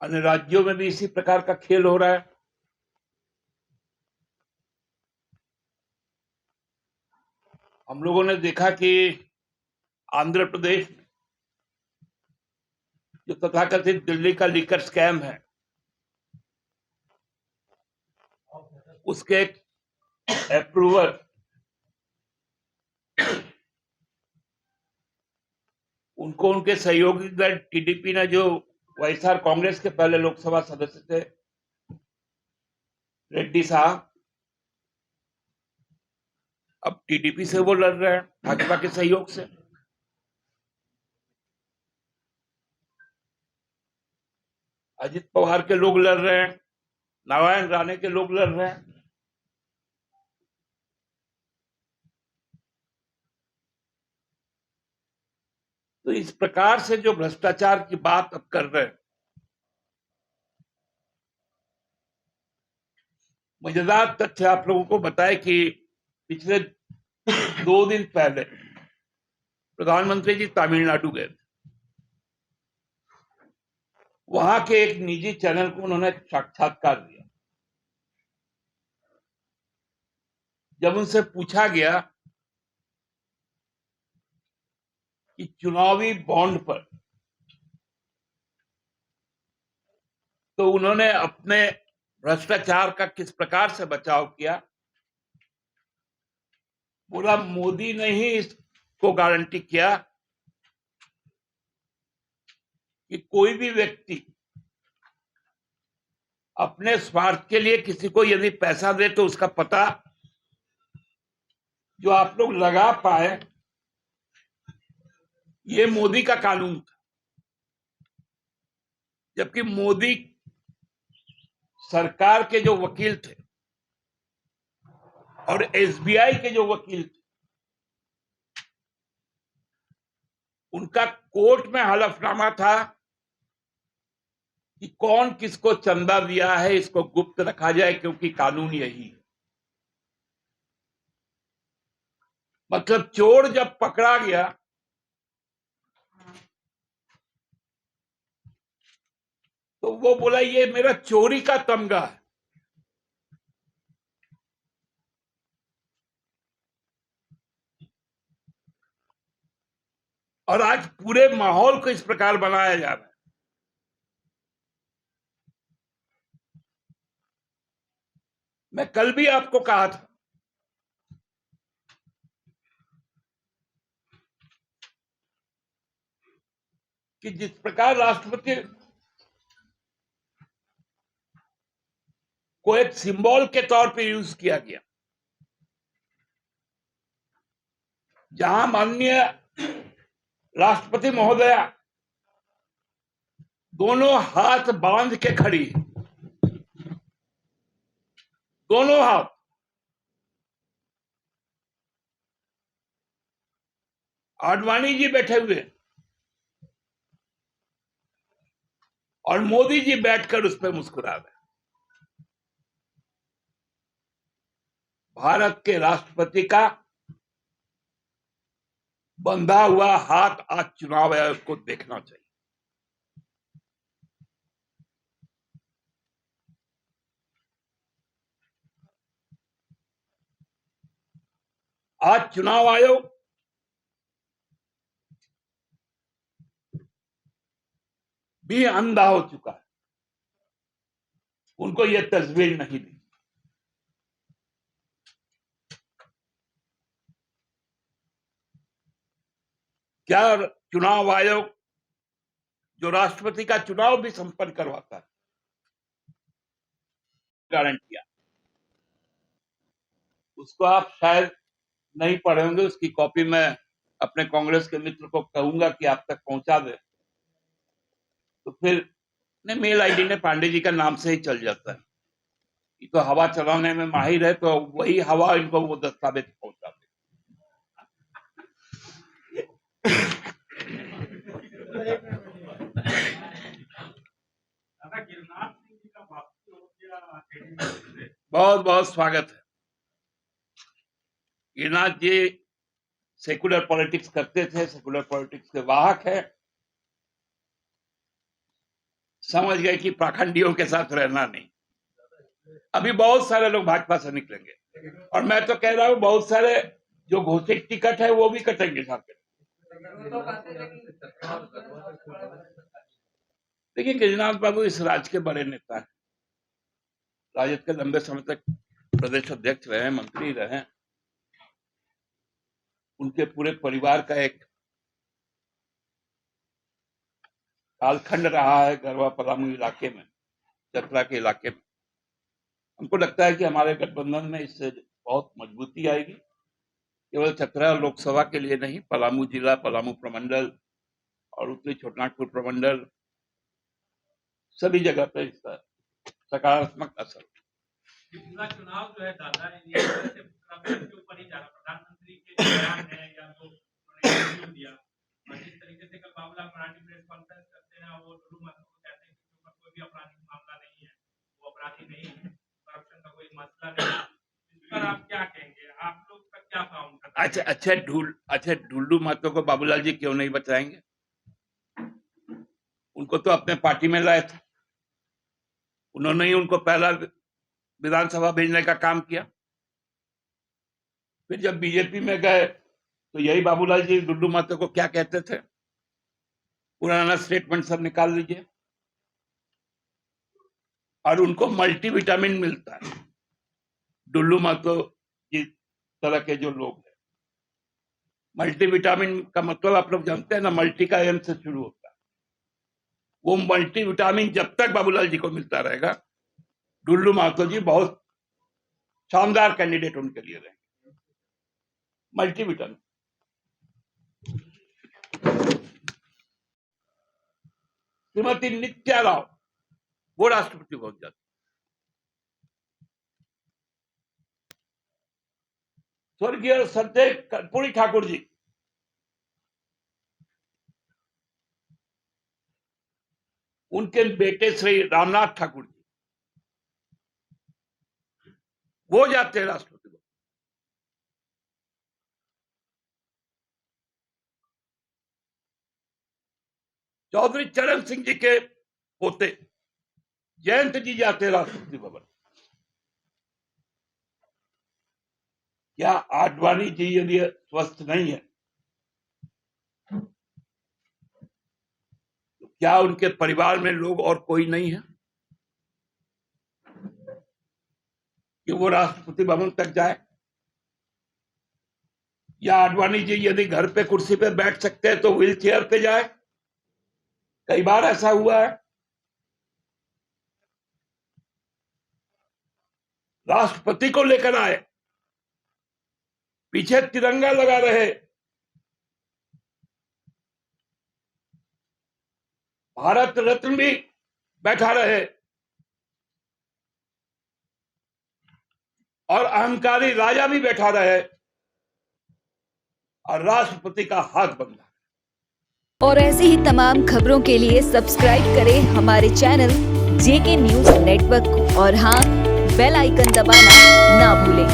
अन्य राज्यों में भी इसी प्रकार का खेल हो रहा है। हम लोगों ने देखा कि आंध्र प्रदेश जो तथाकथित दिल्ली का लीकर स्कैम है, उसके अप्रूवर उनको उनके सहयोगी दल टीडीपी ने, जो वाईएसआर कांग्रेस के पहले लोकसभा सदस्य थे रेड्डी साहब, अब टीडीपी से वो लड़ रहे हैं भाजपा के सहयोग से। अजित पवार के लोग लड़ रहे हैं, नारायण राणे के लोग लड़ रहे हैं। तो इस प्रकार से जो भ्रष्टाचार की बात अब कर रहे हैं, मजेदार तथ्य आप लोगों को बताए कि पिछले 2 दिन पहले प्रधानमंत्री जी तमिलनाडु गए थे। वहां के एक निजी चैनल को उन्होंने साक्षात्कार दिया। जब उनसे पूछा गया कि चुनावी बॉन्ड पर, तो उन्होंने अपने भ्रष्टाचार का किस प्रकार से बचाव किया। बोला, मोदी ने ही इसको गारंटी किया कि कोई भी व्यक्ति अपने स्वार्थ के लिए किसी को यदि पैसा दे तो उसका पता जो आप लोग लगा पाए, ये मोदी का कानून था। जबकि मोदी सरकार के जो वकील थे और एसबीआई के जो वकील थे, उनका कोर्ट में हलफनामा था कि कौन किसको चंदा दिया है, इसको गुप्त रखा जाए, क्योंकि कानून यही है। मतलब चोर जब पकड़ा गया तो वो बोला, ये मेरा चोरी का तमगा है। और आज पूरे माहौल को इस प्रकार बनाया जा रहा है। मैं कल भी आपको कहा था कि जिस प्रकार राष्ट्रपति को एक सिंबल के तौर पर यूज किया गया, जहां माननीय राष्ट्रपति महोदया दोनों हाथ बांध के खड़ी, दोनों हाथ, आडवाणी जी बैठे हुए और मोदी जी बैठकर उस पर मुस्कुरा रहे। भारत के राष्ट्रपति का बंधा हुआ हाथ आज चुनाव आयोग को देखना चाहिए। आज चुनाव आयोग भी अंधा हो चुका है, उनको यह तस्वीर नहीं दी। क्या चुनाव आयोग जो राष्ट्रपति का चुनाव भी संपन्न करवाता है, गारंटियां, उसको आप शायद नहीं पढ़े होंगे। उसकी कॉपी मैं अपने कांग्रेस के मित्र को कहूंगा कि आप तक पहुंचा दे, तो फिर मेल आईडी ने पांडे जी का नाम से ही चल जाता है। ये तो हवा चलाने में माहिर है, तो वही हवा इनको वो दस्तावेज पहुंचा दे। बहुत बहुत स्वागत है। गिरिनाथ जी सेकुलर पॉलिटिक्स करते थे, सेकुलर पॉलिटिक्स के वाहक है। समझ गए कि पाखंडियों के साथ रहना नहीं। अभी बहुत सारे लोग भाजपा से निकलेंगे और मैं तो कह रहा हूं बहुत सारे जो घोषित टिकट है वो भी कटेंगे साथ में। देखिए गिरिनाथ बाबू इस राज्य के बड़े नेता हैं, राजद के लंबे समय तक प्रदेश अध्यक्ष रहे, मंत्री रहे, उनके पूरे परिवार का एक कालखंड रहा है गढ़वा पलामू इलाके में, चतरा के इलाके में। हमको लगता है कि हमारे गठबंधन में इससे बहुत मजबूती आएगी, केवल चतरा लोकसभा के लिए नहीं, पलामू जिला, पलामू प्रमंडल और उत्तरी छोटानागपुर प्रमंडल, सभी जगह पे इसका सकारात्मक असर। पूरा चुनाव जो है दादा ये के ऊपर ही जा रहा, प्रधानमंत्री के बयान है या तो उन्होंने दिया, और जिस तरीके से कल बाबूलाल मरांडी प्रेस कॉन्फ्रेंस करते हैं वो डुडू महतो को कहते हैं कि ऊपर कोई भी आपराधिक मामला नहीं है, वो अपराधी नहीं है, करप्शन का कोई मसला नहीं है, इस पर आप क्या कहेंगे? आप लोग का क्या काम? अच्छा डुल्लू महतो को बाबूलाल जी क्यों नहीं बचाएंगे? उनको तो अपने पार्टी में लाए थे, उन्होंने ही उनको पहला विधानसभा भेजने का काम किया। फिर जब बीजेपी में गए तो यही बाबूलाल जी डुल्लू महतो को क्या कहते थे, पुराना स्टेटमेंट सब निकाल लीजिए, और उनको मल्टीविटामिन मिलता है। डुल्लू महतो इस तरह के जो लोग हैं, मल्टीविटामिन का मतलब आप लोग जानते हैं ना, मल्टी का एम से शुरू होता है। वो मल्टीविटामिन जब तक बाबूलाल जी को मिलता रहेगा, डुल्लू महतो जी बहुत शानदार कैंडिडेट उनके लिए रहेंगे। मल्टीविटामिन। श्रीमती नित्या राव वो राष्ट्रपति पहुंच जाते, स्वर्गीय संजय कर्पूरी ठाकुर जी उनके बेटे श्री रामनाथ ठाकुर जी वो जाते हैं राष्ट्रपति भवन। चौधरी चरण सिंह जी के पोते जयंत जी जाते हैं राष्ट्रपति भवन। क्या आडवाणी जी यदि स्वस्थ नहीं है तो क्या उनके परिवार में लोग और कोई नहीं है कि वो राष्ट्रपति भवन तक जाए? या आडवाणी जी यदि घर पे कुर्सी पे बैठ सकते हैं तो व्हील चेयर पे जाए? कई बार ऐसा हुआ है। राष्ट्रपति को लेकर आए, पीछे तिरंगा लगा रहे, भारत रत्न भी बैठा रहे, और अहंकारी राजा भी बैठा रहे, और राष्ट्रपति का हाथ बंधा। और ऐसी ही तमाम खबरों के लिए सब्सक्राइब करें हमारे चैनल जेके न्यूज नेटवर्क को, और हाँ, बेल आइकन दबाना ना भूलें।